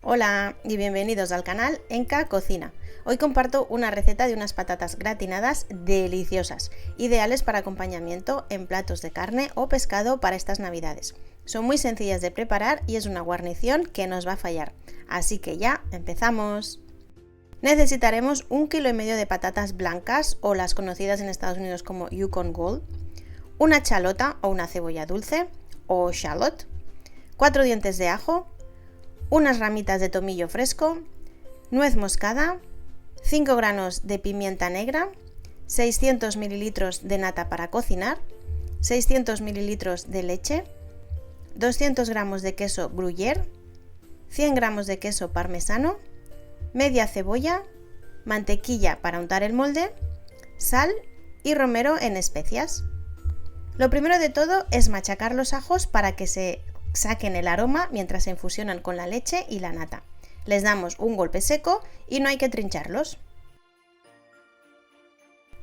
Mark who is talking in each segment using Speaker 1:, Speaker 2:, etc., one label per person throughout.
Speaker 1: Hola y bienvenidos al canal Enka Cocina. Hoy comparto una receta de unas patatas gratinadas deliciosas, ideales para acompañamiento en platos de carne o pescado para estas navidades. Son muy sencillas de preparar y es una guarnición que no os va a fallar. Así que ya empezamos. Necesitaremos 1,5 kg de patatas blancas o las conocidas en Estados Unidos como Yukon Gold, una chalota o una cebolla dulce o shallot, 4 dientes de ajo, unas ramitas de tomillo fresco, nuez moscada, 5 granos de pimienta negra, 600 ml de nata para cocinar, 600 ml de leche, 200 gramos de queso gruyère, 100 gramos de queso parmesano, media cebolla, mantequilla para untar el molde, sal y romero en especias. Lo primero de todo es machacar los ajos para que se saquen el aroma mientras se infusionan con la leche y la nata. Les damos un golpe seco y no hay que trincharlos.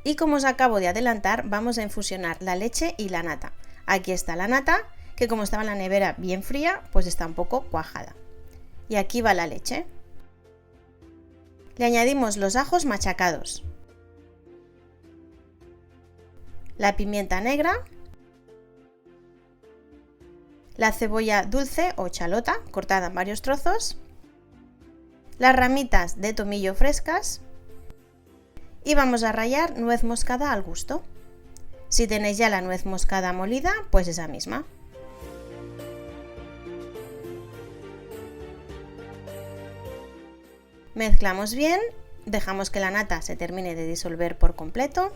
Speaker 1: Y como os acabo de adelantar, vamos a infusionar la leche y la nata. Aquí está la nata, que como estaba en la nevera bien fría, pues está un poco cuajada. Y aquí va la leche. Le añadimos los ajos machacados, la pimienta negra, la cebolla dulce o chalota cortada en varios trozos, las ramitas de tomillo frescas y vamos a rallar nuez moscada al gusto. Si tenéis ya la nuez moscada molida, pues esa misma. Mezclamos bien, dejamos que la nata se termine de disolver por completo.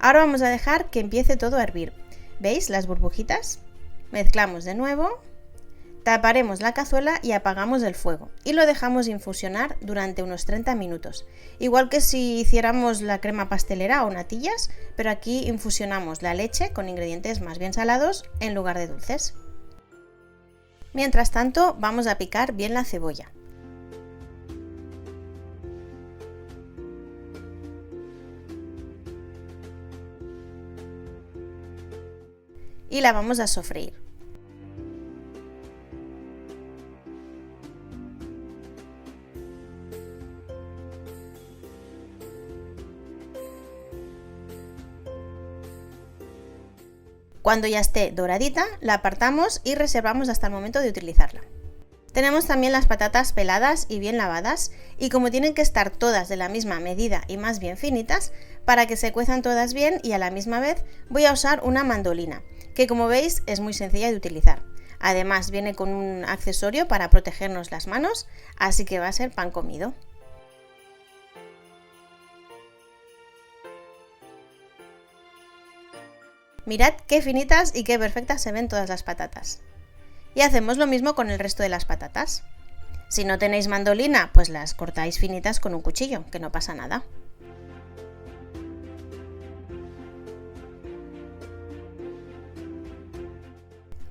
Speaker 1: Ahora vamos a dejar que empiece todo a hervir. ¿Veis las burbujitas? Mezclamos de nuevo, taparemos la cazuela y apagamos el fuego. Y lo dejamos infusionar durante unos 30 minutos. Igual que si hiciéramos la crema pastelera o natillas, pero aquí infusionamos la leche con ingredientes más bien salados en lugar de dulces. Mientras tanto, vamos a picar bien la cebolla. Y la vamos a sofreír. Cuando ya esté doradita, la apartamos y reservamos hasta el momento de utilizarla. Tenemos también las patatas peladas y bien lavadas, y como tienen que estar todas de la misma medida y más bien finitas, para que se cuezan todas bien y a la misma vez voy a usar una mandolina, que como veis es muy sencilla de utilizar. Además viene con un accesorio para protegernos las manos, así que va a ser pan comido. Mirad qué finitas y qué perfectas se ven todas las patatas. Y hacemos lo mismo con el resto de las patatas. Si no tenéis mandolina, pues las cortáis finitas con un cuchillo, que no pasa nada.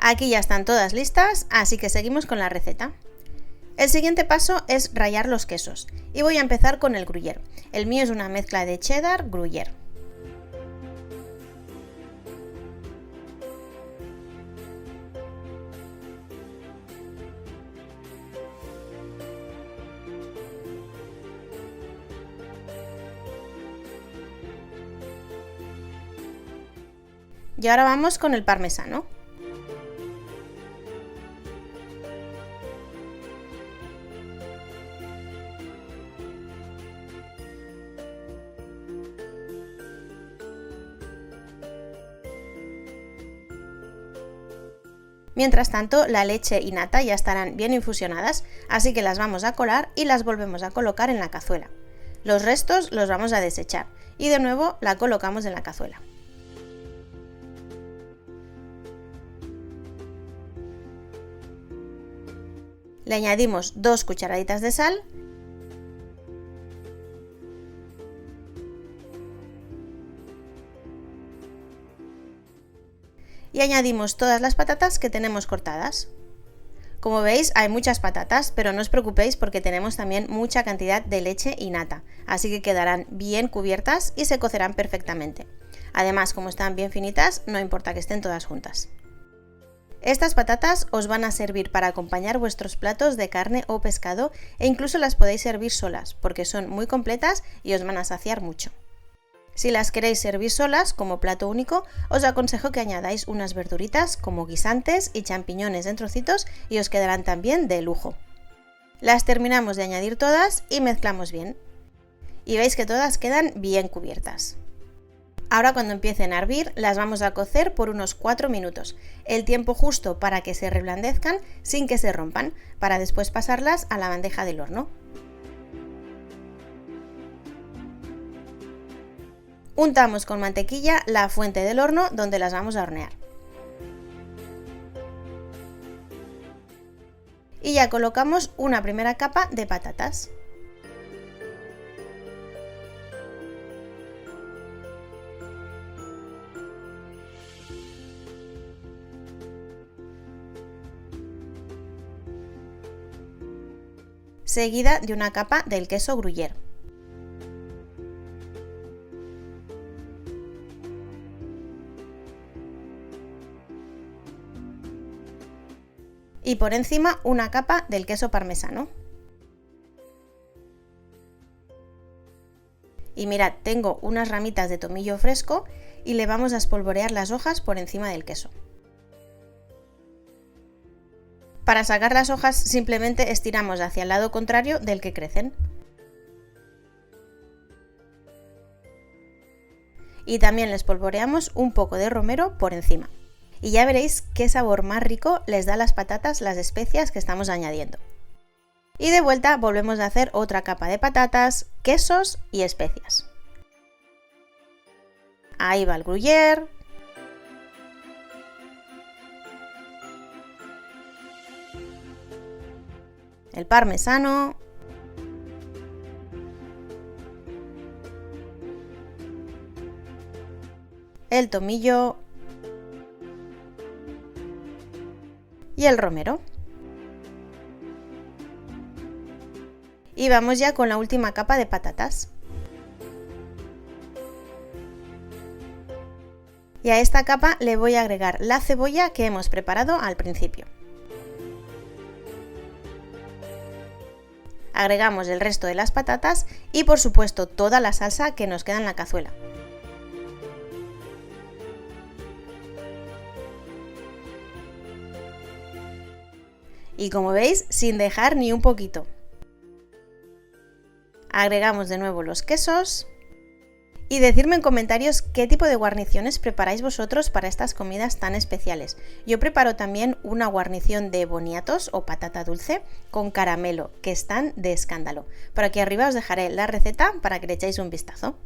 Speaker 1: Aquí ya están todas listas, así que seguimos con la receta. El siguiente paso es rallar los quesos, y voy a empezar con el gruyère. El mío es una mezcla de cheddar gruyère. Y ahora vamos con el parmesano. Mientras tanto, la leche y nata ya estarán bien infusionadas, así que las vamos a colar y las volvemos a colocar en la cazuela. Los restos los vamos a desechar y de nuevo la colocamos en la cazuela. Le añadimos 2 cucharaditas de sal y añadimos todas las patatas que tenemos cortadas. Como veis hay muchas patatas, pero no os preocupéis porque tenemos también mucha cantidad de leche y nata, así que quedarán bien cubiertas y se cocerán perfectamente. Además, como están bien finitas, no importa que estén todas juntas. Estas patatas os van a servir para acompañar vuestros platos de carne o pescado e incluso las podéis servir solas porque son muy completas y os van a saciar mucho. Si las queréis servir solas como plato único, os aconsejo que añadáis unas verduritas como guisantes y champiñones en trocitos y os quedarán también de lujo. Las terminamos de añadir todas y mezclamos bien. Y veis que todas quedan bien cubiertas. Ahora cuando empiecen a hervir las vamos a cocer por unos 4 minutos, el tiempo justo para que se reblandezcan sin que se rompan, para después pasarlas a la bandeja del horno. Untamos con mantequilla la fuente del horno donde las vamos a hornear. Y ya colocamos una primera capa de patatas. Seguida de una capa del queso gruyère. Y por encima una capa del queso parmesano. Y mirad, tengo unas ramitas de tomillo fresco y le vamos a espolvorear las hojas por encima del queso. Para sacar las hojas simplemente estiramos hacia el lado contrario del que crecen. Y también les espolvoreamos un poco de romero por encima. Y ya veréis qué sabor más rico les da a las patatas las especias que estamos añadiendo. Y de vuelta volvemos a hacer otra capa de patatas, quesos y especias. Ahí va el gruyère. El parmesano. El tomillo. Y el romero. Y vamos ya con la última capa de patatas. Y a esta capa le voy a agregar la cebolla que hemos preparado al principio. Agregamos el resto de las patatas y por supuesto toda la salsa que nos queda en la cazuela. Y como veis, sin dejar ni un poquito. Agregamos de nuevo los quesos. Y decidme en comentarios qué tipo de guarniciones preparáis vosotros para estas comidas tan especiales. Yo preparo también una guarnición de boniatos o patata dulce con caramelo, que están de escándalo. Por aquí arriba os dejaré la receta para que le echéis un vistazo.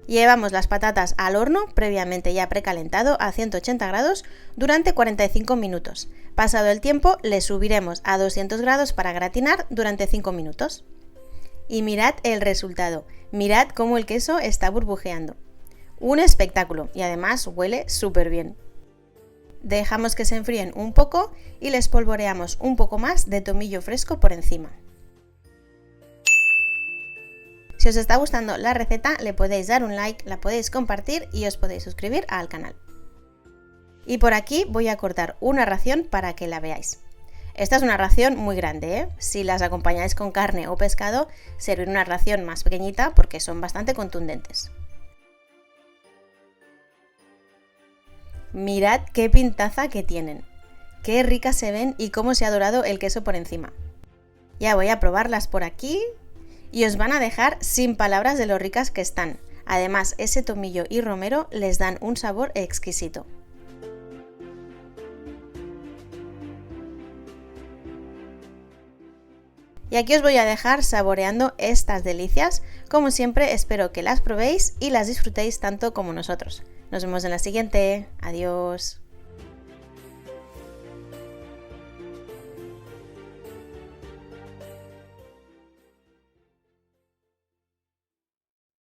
Speaker 1: Llevamos las patatas al horno, previamente ya precalentado a 180 grados, durante 45 minutos. Pasado el tiempo, le subiremos a 200 grados para gratinar durante 5 minutos. Y mirad el resultado, mirad cómo el queso está burbujeando. Un espectáculo y además huele súper bien. Dejamos que se enfríen un poco y les espolvoreamos un poco más de tomillo fresco por encima. Si os está gustando la receta, le podéis dar un like, la podéis compartir y os podéis suscribir al canal. Y por aquí voy a cortar una ración para que la veáis. Esta es una ración muy grande, ¿eh? Si las acompañáis con carne o pescado, servir una ración más pequeñita porque son bastante contundentes. Mirad qué pintaza que tienen. Qué ricas se ven y cómo se ha dorado el queso por encima. Ya voy a probarlas por aquí. Y os van a dejar sin palabras de lo ricas que están. Además, ese tomillo y romero les dan un sabor exquisito. Y aquí os voy a dejar saboreando estas delicias. Como siempre, espero que las probéis y las disfrutéis tanto como nosotros. Nos vemos en la siguiente. Adiós.